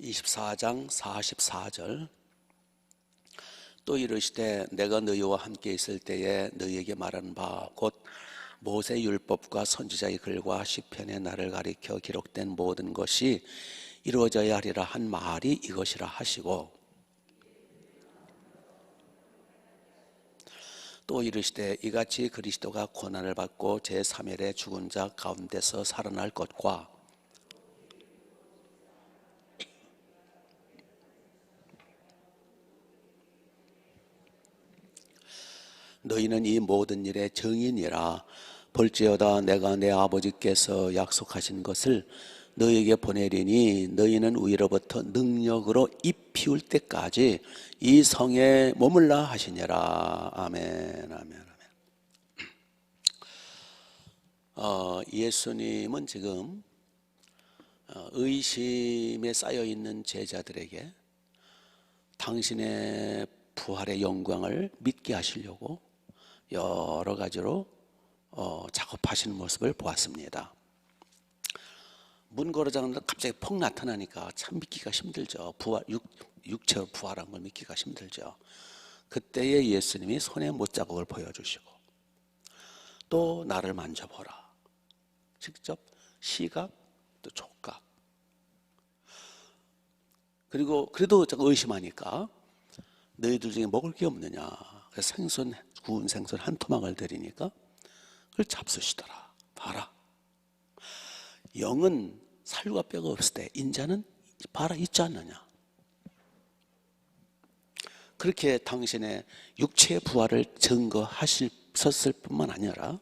24장 44절. 또 이르시되 내가 너희와 함께 있을 때에 너희에게 말한 바 곧 모세 율법과 선지자의 글과 시편의 나를 가리켜 기록된 모든 것이 이루어져야 하리라 한 말이 이것이라 하시고, 또 이르시되 이같이 그리스도가 고난을 받고 제3일에 죽은 자 가운데서 살아날 것과 너희는 이 모든 일의 증인이라. 볼지어다 내가 내 아버지께서 약속하신 것을 너희에게 보내리니 너희는 위로부터 능력으로 잎 피울 때까지 이 성에 머물라 하시니라. 아멘, 아멘, 아멘. 예수님은 지금 의심에 쌓여 있는 제자들에게 당신의 부활의 영광을 믿게 하시려고 여러 가지로 작업하시는 모습을 보았습니다. 문 걸어가는데 갑자기 퍽 나타나니까 참 믿기가 힘들죠. 육체로 부활한 걸 믿기가 힘들죠. 그때에 예수님이 손에 못자국을 보여주시고 또 나를 만져보라. 직접 시각 또 촉각. 그리고 그래도 의심하니까 너희들 중에 먹을 게 없느냐. 그래서 구운 생선 한 토막을 드리니까 그걸 잡수시더라. 봐라. 영은 살과 뼈가 없을 때 인자는 봐라 있지 않느냐. 그렇게 당신의 육체의 부활을 증거하셨을 뿐만 아니라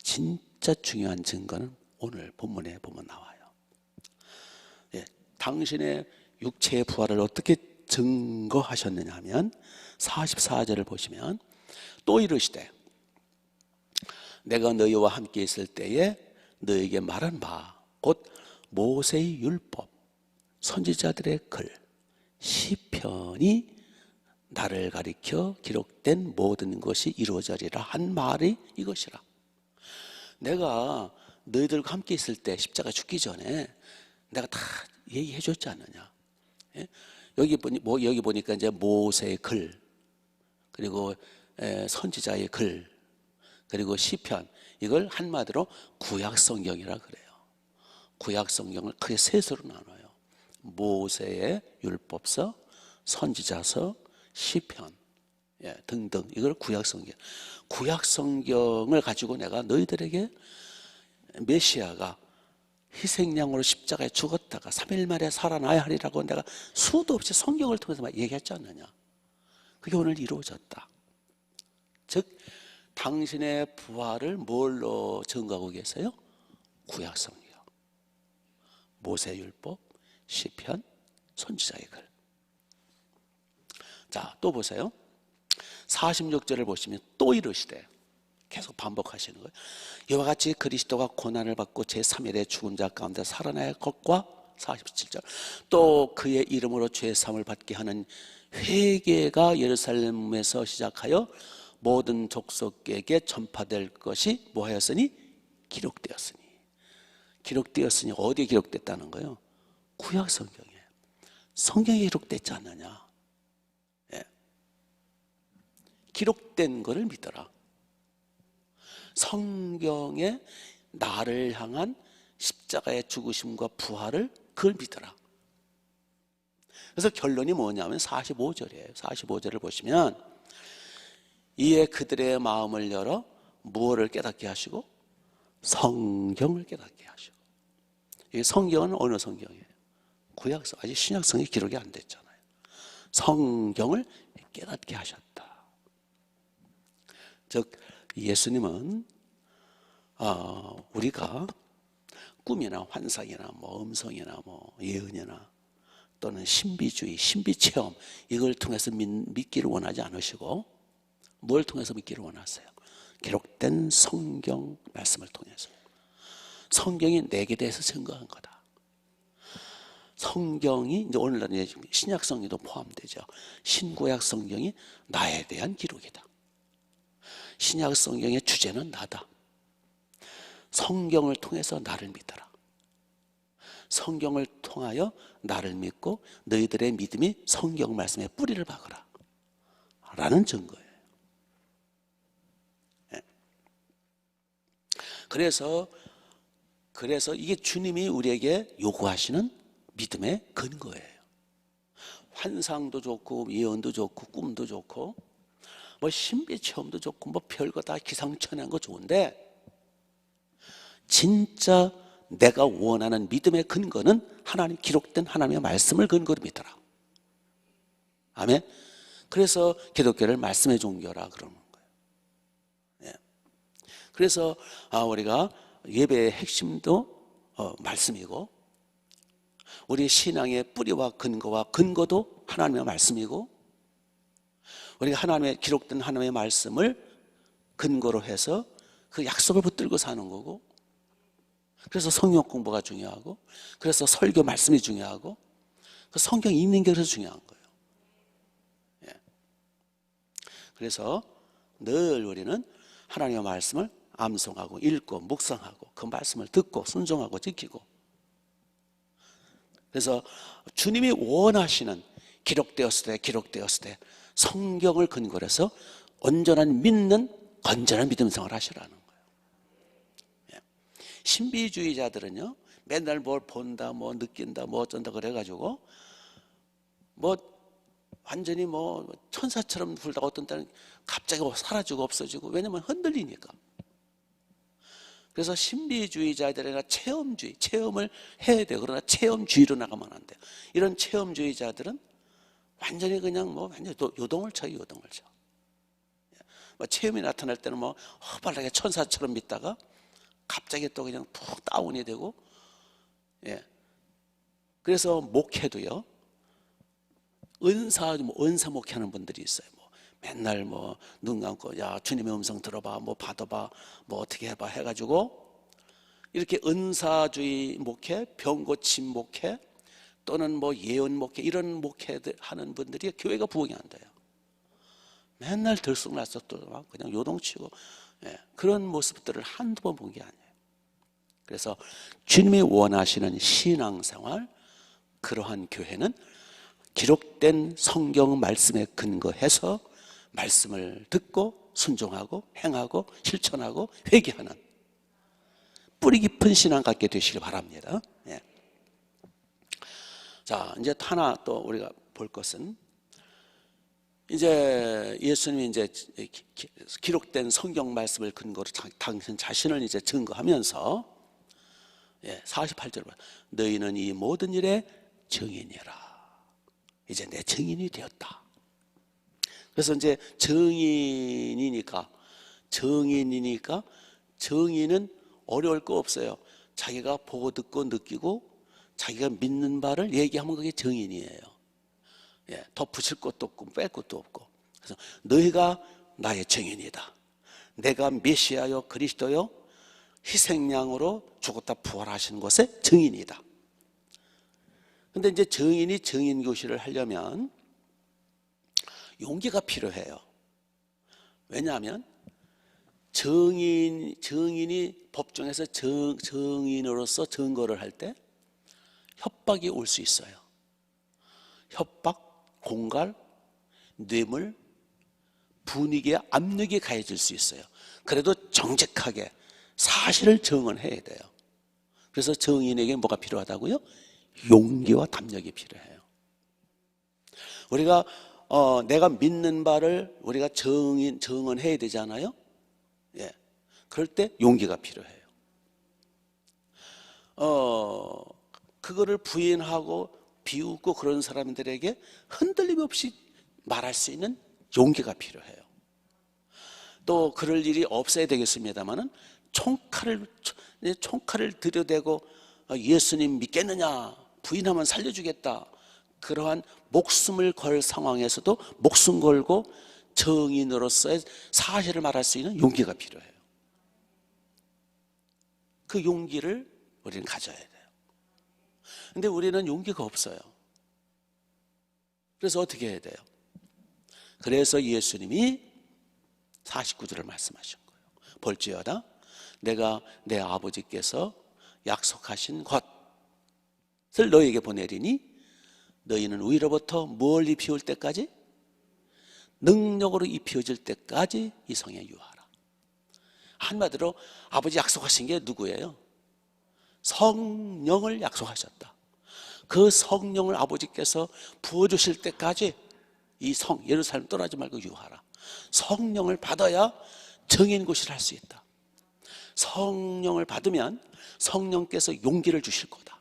진짜 중요한 증거는 오늘 본문에 보면 나와요. 당신의 육체의 부활을 어떻게 증거하셨느냐 하면 44절을 보시면 또 이르시되 내가 너희와 함께 있을 때에 너희에게 말한 바 곧 모세의 율법 선지자들의 글 시편이 나를 가리켜 기록된 모든 것이 이루어지리라 한 말이 이것이라. 내가 너희들과 함께 있을 때 십자가 죽기 전에 내가 다 얘기해 줬지 않느냐. 여기 보니까 이제 모세의 글, 그리고 선지자의 글, 그리고 시편, 이걸 한마디로 구약 성경이라 그래요. 구약 성경을 크게 셋으로 나눠요. 모세의 율법서, 선지자서, 시편 등등, 이걸 구약 성경. 구약 성경을 가지고 내가 너희들에게 메시아가 희생양으로 십자가에 죽었다가 3일 만에 살아나야 하리라고 내가 수도 없이 성경을 통해서 얘기했지 않느냐. 그게 오늘 이루어졌다. 즉 당신의 부활을 뭘로 증거하고 계세요? 구약 성경, 모세율법, 시편, 선지자의 글. 자, 또 보세요. 46절을 보시면 또 이르시되, 계속 반복하시는 거예요. 이와 같이 그리스도가 고난을 받고 제3일에 죽은 자 가운데 살아날 것과 47절 또 그의 이름으로 죄사함을 받게 하는 회개가 예루살렘에서 시작하여 모든 족속에게 전파될 것이 뭐하였으니? 기록되었으니. 기록되었으니 어디에 기록됐다는 거예요? 구약 성경에. 성경에 기록됐지 않느냐. 기록된 것을 믿어라. 성경에 나를 향한 십자가의 죽으심과 부활을 그걸 믿어라. 그래서 결론이 뭐냐면 45절이에요. 45절을 보시면 이에 그들의 마음을 열어 무엇을 깨닫게 하시고? 성경을 깨닫게 하시고. 이 성경은 어느 성경이에요? 구약성, 아직 신약성이 기록이 안 됐잖아요. 성경을 깨닫게 하셨다. 즉 예수님은 우리가 꿈이나 환상이나 음성이나 예언이나 또는 신비주의, 신비체험 이걸 통해서 믿기를 원하지 않으시고 뭘 통해서 믿기를 원하세요? 기록된 성경 말씀을 통해서. 성경이 내게 대해서 증거한 거다. 성경이 이제 오늘날 신약 성경도 포함되죠. 신구약 성경이 나에 대한 기록이다. 신약 성경의 주제는 나다. 성경을 통해서 나를 믿어라. 성경을 통하여 나를 믿고 너희들의 믿음이 성경 말씀에 뿌리를 박으라 라는 증거예요. 그래서 이게 주님이 우리에게 요구하시는 믿음의 근거예요. 환상도 좋고 예언도 좋고 꿈도 좋고 뭐 신비 체험도 좋고 뭐 별거 다 기상천외한 거 좋은데, 진짜 내가 원하는 믿음의 근거는 하나님, 기록된 하나님의 말씀을 근거로 믿어라. 아멘. 그래서 기독교를 말씀의 종교라 그러는 거예요. 예. 그래서 우리가 예배의 핵심도 말씀이고, 우리 신앙의 뿌리와 근거도 하나님의 말씀이고, 우리가 하나님의 기록된 하나님의 말씀을 근거로 해서 그 약속을 붙들고 사는 거고, 그래서 성경 공부가 중요하고, 그래서 설교 말씀이 중요하고, 그 성경 읽는 게 그래서 중요한 거예요. 예. 그래서 늘 우리는 하나님의 말씀을 암송하고 읽고 묵상하고 그 말씀을 듣고 순종하고 지키고, 그래서 주님이 원하시는 기록되었을 때 성경을 근거로 해서 온전한 믿는 건전한 믿음 생활을 하시라는 거예요. 예. 신비주의자들은요, 맨날 뭘 본다, 뭐 느낀다, 뭐 어쩐다 그래가지고 뭐 완전히 뭐 천사처럼 굴다가 어떤 때는 갑자기 사라지고 없어지고, 왜냐면 흔들리니까. 그래서 신비주의자들이나 체험을 해야 돼요. 그러나 체험주의로 나가면 안 돼요. 이런 체험주의자들은 완전히 그냥 뭐 완전히 요동을 쳐요. 뭐 체험이 나타날 때는 뭐 허발하게 천사처럼 믿다가 갑자기 또 그냥 푹 다운이 되고, 예. 그래서 목회도요, 은사 목회하는 분들이 있어요. 뭐 맨날 뭐 눈 감고 야 주님의 음성 들어봐, 뭐 받아봐, 뭐 어떻게 해봐 해가지고 이렇게 은사주의 목회, 병고침 목회 또는 뭐 예언 목회, 이런 목회 하는 분들이 교회가 부흥이 안 돼요. 맨날 들쑥날쑥 또 그냥 요동치고, 예, 그런 모습들을 한두 번 본 게 아니에요. 그래서 주님이 원하시는 신앙생활, 그러한 교회는 기록된 성경 말씀에 근거해서 말씀을 듣고 순종하고 행하고 실천하고 회개하는 뿌리 깊은 신앙 갖게 되시길 바랍니다. 예. 자, 이제 하나 또 우리가 볼 것은, 이제 예수님이 이제 기록된 성경 말씀을 근거로 당신 자신을 이제 증거하면서, 예, 48절 너희는 이 모든 일의 증인이라. 이제 내 증인이 되었다. 그래서 이제 증인이니까 증인은 어려울 거 없어요. 자기가 보고 듣고 느끼고 자기가 믿는 바를 얘기하면 그게 증인이에요. 예, 덧붙일 것도 없고 뺄 것도 없고. 그래서 너희가 나의 증인이다. 내가 메시아요 그리스도요 희생양으로 죽었다 부활하신 것의 증인이다. 근데 이제 증인이 증인교실을 하려면 용기가 필요해요. 왜냐하면 증인이 법정에서 증인으로서 증거를 할 때 협박이 올 수 있어요. 협박, 공갈, 뇌물, 분위기에 압력이 가해질 수 있어요. 그래도 정직하게 사실을 증언해야 돼요. 그래서 증인에게 뭐가 필요하다고요? 용기와 담력이 필요해요. 우리가 내가 믿는 바를 우리가 증언해야 되잖아요. 예, 그럴 때 용기가 필요해요. 그거를 부인하고 비웃고 그런 사람들에게 흔들림 없이 말할 수 있는 용기가 필요해요. 또 그럴 일이 없어야 되겠습니다만은 총칼을 들여대고 예수님 믿겠느냐, 부인하면 살려주겠다, 그러한 목숨을 걸 상황에서도 목숨 걸고 정인으로서의 사실을 말할 수 있는 용기가 필요해요. 그 용기를 우리는 가져야 돼요. 근데 우리는 용기가 없어요. 그래서 어떻게 해야 돼요? 그래서 예수님이 49절을 말씀하신 거예요. 볼지어다 내가 내 아버지께서 약속하신 것, 너희에게 보내리니 너희는 위로부터 멀리 비올 때까지 능력으로 입혀질 때까지 이 성에 유하라. 한마디로 아버지 약속하신 게 누구예요? 성령을 약속하셨다. 그 성령을 아버지께서 부어주실 때까지 이 성 예루살렘 떠나지 말고 유하라. 성령을 받아야 정인 곳이라 할 수 있다. 성령을 받으면 성령께서 용기를 주실 거다.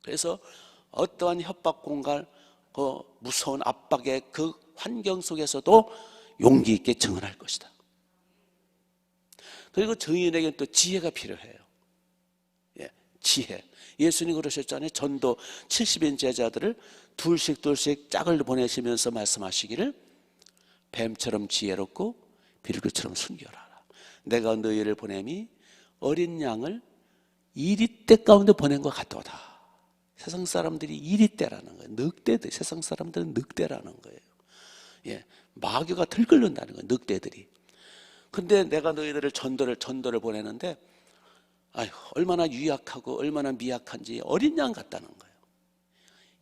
그래서 어떠한 협박 공갈, 그 무서운 압박의 그 환경 속에서도 용기 있게 증언할 것이다. 그리고 증인에게는 또 지혜가 필요해요. 예, 지혜. 예수님 그러셨잖아요. 전도 70인 제자들을 둘씩 짝을 보내시면서 말씀하시기를 뱀처럼 지혜롭고 비둘기처럼 순결하라. 내가 너희를 보냄이 어린 양을 이리떼 가운데 보낸 것 같도다. 세상 사람들이 이리떼라는 거예요. 늑대들, 세상 사람들은 늑대라는 거예요. 예, 마귀가 들끓는다는 거예요. 늑대들이. 근데 내가 너희들을 전도를 보내는데 아휴, 얼마나 유약하고 얼마나 미약한지 어린 양 같다는 거예요.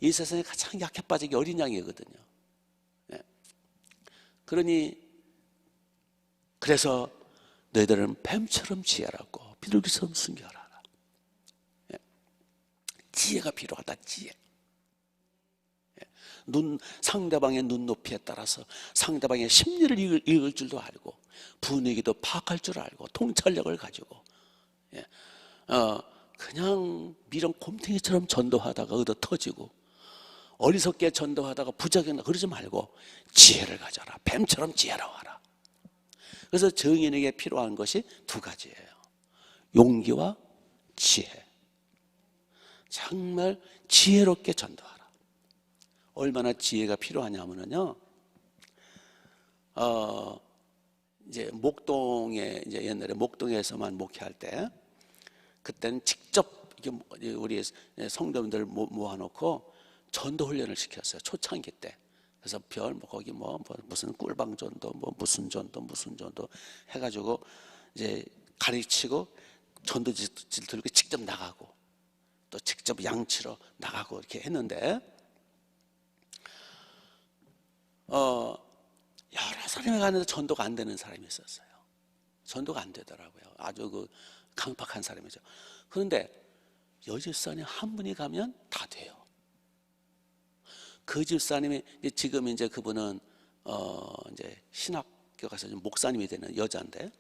이 세상에 가장 약해 빠진 게 어린 양이거든요. 예. 그래서 너희들은 뱀처럼 지혜롭고 비둘기처럼 순결하라. 예. 지혜가 필요하다. 지혜. 예. 상대방의 눈높이에 따라서 상대방의 심리를 읽을 줄도 알고 분위기도 파악할 줄 알고 통찰력을 가지고 그냥 미련 곰탱이처럼 전도하다가 얻어 터지고 어리석게 전도하다가 부작용 그러지 말고 지혜를 가져라. 뱀처럼 지혜로워라. 그래서 증인에게 필요한 것이 두 가지예요. 용기와 지혜. 정말 지혜롭게 전도하라. 얼마나 지혜가 필요하냐면요. 이제 목동에 이제 옛날에 목동에서만 목회할 때 그때는 직접 우리 성도님들 모아놓고 전도 훈련을 시켰어요. 초창기 때. 그래서 거기 무슨 꿀방 전도 무슨 전도 해가지고 이제 가르치고 전도질 들고 직접 나가고 또 직접 양치러 나가고 이렇게 했는데 여러 사람이 가는데 전도가 안 되는 사람이 있었어요. 전도가 안 되더라고요. 아주 그 강팍한 사람이죠. 그런데 여집사님 한 분이 가면 다 돼요. 그 집사님이 지금 이제 그분은 이제 신학교 가서 목사님이 되는 여자인데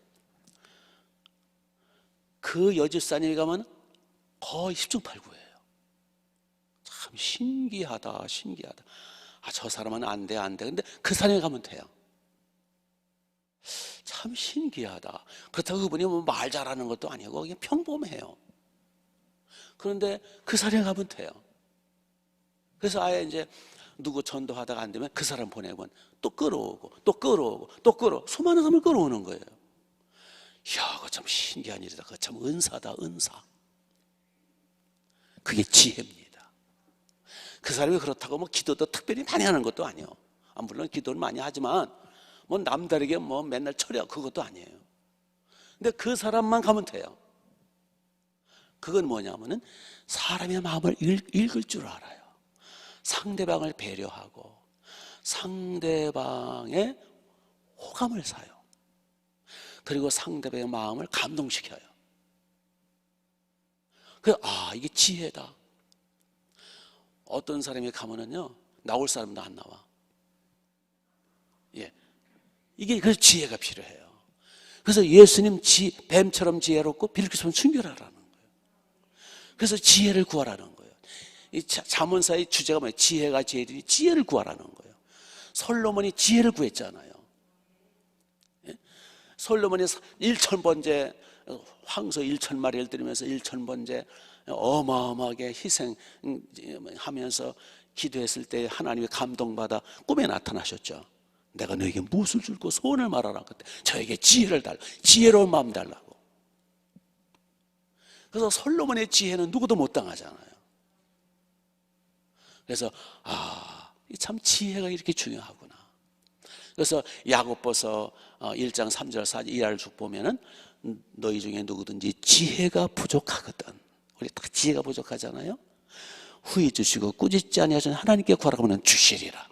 그 여집사님이 가면 거의 10중팔구예요. 참 신기하다. 아, 저 사람은 안 돼. 근데 그 사람이 가면 돼요. 참 신기하다. 그렇다고 그분이 말 잘하는 것도 아니고 그냥 평범해요. 그런데 그 사람이 가면 돼요. 그래서 아예 이제 누구 전도하다가 안 되면 그 사람 보내면 또 끌어오고 수많은 사람을 끌어오는 거예요. 이야, 그거 참 신기한 일이다. 그거 참 은사다, 은사. 그게 지혜입니다. 그 사람이 그렇다고 기도도 특별히 많이 하는 것도 아니에요. 물론 기도를 많이 하지만 남다르게 맨날 철야 그것도 아니에요. 근데 그 사람만 가면 돼요. 그건 뭐냐면은 사람의 마음을 읽을 줄 알아요. 상대방을 배려하고 상대방의 호감을 사요. 그리고 상대방의 마음을 감동시켜요. 이게 지혜다. 어떤 사람이 가면은요, 나올 사람도 안 나와. 예. 이게 그래서 지혜가 필요해요. 그래서 예수님 뱀처럼 지혜롭고 비둘기처럼 순결하라는 거예요. 그래서 지혜를 구하라는 거예요. 이 잠언사의 주제가 뭐예요? 지혜가 제일이니 지혜를 구하라는 거예요. 솔로몬이 지혜를 구했잖아요. 예? 솔로몬이 1000번째 황소 1000마리를 드리면서 1000번째 어마어마하게 희생하면서 기도했을 때 하나님의 감동받아 꿈에 나타나셨죠. 내가 너에게 무엇을 줄고 소원을 말하라. 그때 저에게 지혜를 달라. 지혜로운 마음 달라고. 그래서 솔로몬의 지혜는 누구도 못 당하잖아요. 그래서 참 지혜가 이렇게 중요하구나. 그래서 야고보서 1장 3절 4절 이하를 쭉 보면은 너희 중에 누구든지 지혜가 부족하거든. 우리 다 지혜가 부족하잖아요. 후히 주시고 꾸짖지 아니하시는 하나님께 구하라고 하면 주시리라.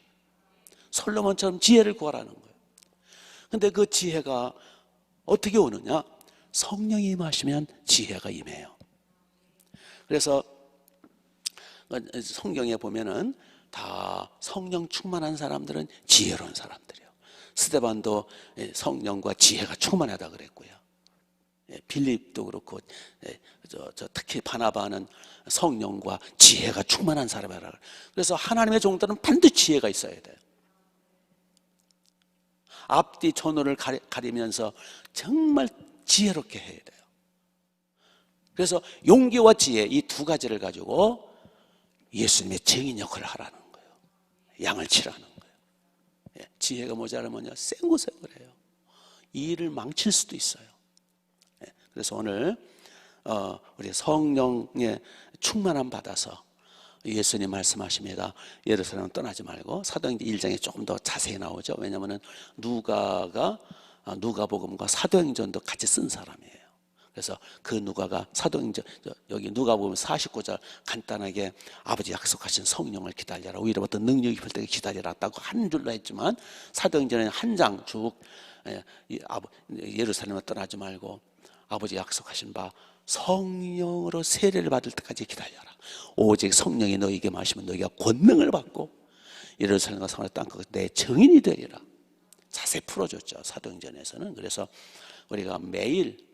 솔로몬처럼 지혜를 구하라는 거예요. 근데 그 지혜가 어떻게 오느냐? 성령이 임하시면 지혜가 임해요. 그래서 성경에 보면은 다 성령 충만한 사람들은 지혜로운 사람들이에요. 스데반도 성령과 지혜가 충만하다 그랬고요. 빌립도 그렇고, 특히 바나바는 성령과 지혜가 충만한 사람이라. 그래서 하나님의 종들은 반드시 지혜가 있어야 돼요. 앞뒤 전후를 가리면서 정말 지혜롭게 해야 돼요. 그래서 용기와 지혜, 이 두 가지를 가지고 예수님의 증인 역할을 하라는 거예요. 양을 치라는 거예요. 지혜가 모자라면요, 쌩구쌩을 해요. 이 일을 망칠 수도 있어요. 그래서 오늘 우리 성령의 충만함 받아서 예수님 말씀하십니다. 예루살렘 떠나지 말고. 사도행전 1장에 조금 더 자세히 나오죠. 왜냐하면 누가복음과 사도행전도 같이 쓴 사람이에요. 그래서 그 누가가 사도행전, 여기 누가복음 49절 간단하게 아버지 약속하신 성령을 기다려라, 위로부터 능력이 입을 때까지 기다리라고 한 줄로 했지만, 사도행전에는 한 장 쭉 예루살렘을 떠나지 말고 아버지 약속하신 바 성령으로 세례를 받을 때까지 기다려라. 오직 성령이 너에게 마시면 너희가 권능을 받고 예루살렘과 성을 땅끝 내 증인이 되리라. 자세히 풀어줬죠, 사도행전에서는. 그래서 우리가 매일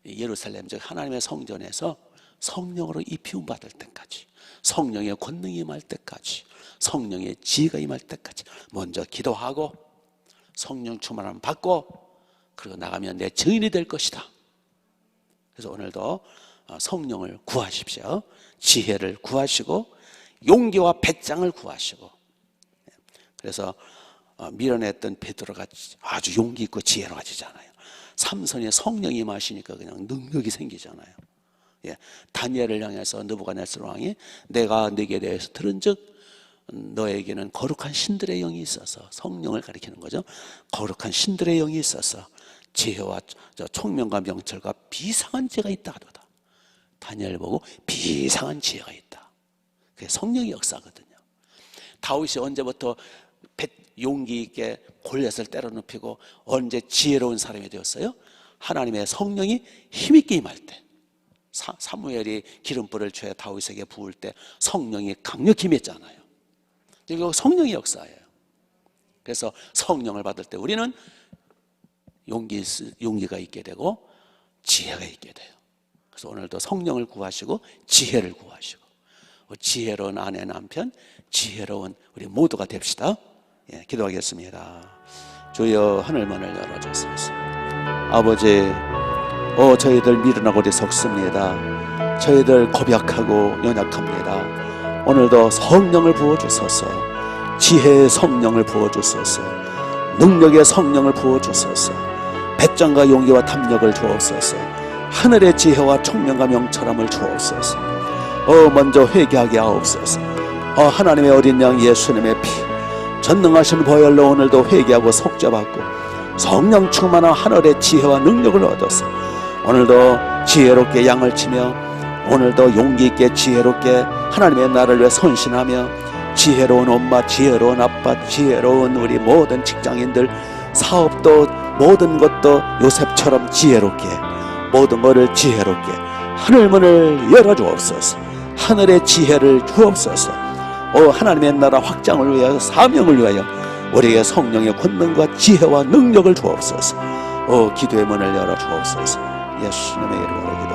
예루살렘 즉 하나님의 성전에서 성령으로 이 피움 받을 때까지, 성령의 권능이 임할 때까지, 성령의 지혜가 임할 때까지 먼저 기도하고 성령 충만함 받고, 그리고 나가면 내 증인이 될 것이다. 그래서 오늘도 성령을 구하십시오. 지혜를 구하시고 용기와 배짱을 구하시고. 그래서 밀어냈던 베드로가 아주 용기 있고 지혜로워지잖아요. 삼손이 성령이 임하시니까 그냥 능력이 생기잖아요. 다니엘을 향해서 느부갓네살 왕이 내가 네게 대해서 들은즉 너에게는 거룩한 신들의 영이 있어서, 성령을 가리키는 거죠. 거룩한 신들의 영이 있어서 지혜와 총명과 명철과 비상한 지혜가 있다 하도다. 다니엘 보고 비상한 지혜가 있다. 그게 성령의 역사거든요. 다윗이 언제부터 용기 있게 골리앗을 때려눕히고 언제 지혜로운 사람이 되었어요? 하나님의 성령이 힘있게 임할 때. 사무엘이 기름불을 죄 다윗에게 부을 때 성령이 강력히 임했잖아요. 이거 성령의 역사예요. 그래서 성령을 받을 때 우리는 용기가 있게 되고 지혜가 있게 돼요. 그래서 오늘도 성령을 구하시고 지혜를 구하시고, 지혜로운 아내 남편, 지혜로운 우리 모두가 됩시다. 기도하겠습니다. 주여, 하늘문을 열어주소서. 아버지, 저희들 미련하고 어리석습니다. 저희들 고백하고 연약합니다. 오늘도 성령을 부어주소서. 지혜의 성령을 부어주소서. 능력의 성령을 부어주소서. 배짱과 용기와 탐욕을 주옵소서. 하늘의 지혜와 총명과 명철함을 주옵소서. 먼저 회개하게 하옵소서. 하나님의 어린 양 예수님의 피, 전능하신 보혈로 오늘도 회개하고 속죄받고 성령 충만한 하늘의 지혜와 능력을 얻어서 오늘도 지혜롭게 양을 치며, 오늘도 용기 있게 지혜롭게 하나님의 나라를 위해 헌신하며, 지혜로운 엄마, 지혜로운 아빠, 지혜로운 우리 모든 직장인들, 사업도 모든 것도 요셉처럼 지혜롭게, 모든 것을 지혜롭게 하늘문을 열어주옵소서. 하늘의 지혜를 주옵소서. 하나님의 나라 확장을 위하여, 사명을 위하여 우리에게 성령의 권능과 지혜와 능력을 주옵소서. 기도의 문을 열어주옵소서. 예수님의 이름으로 기도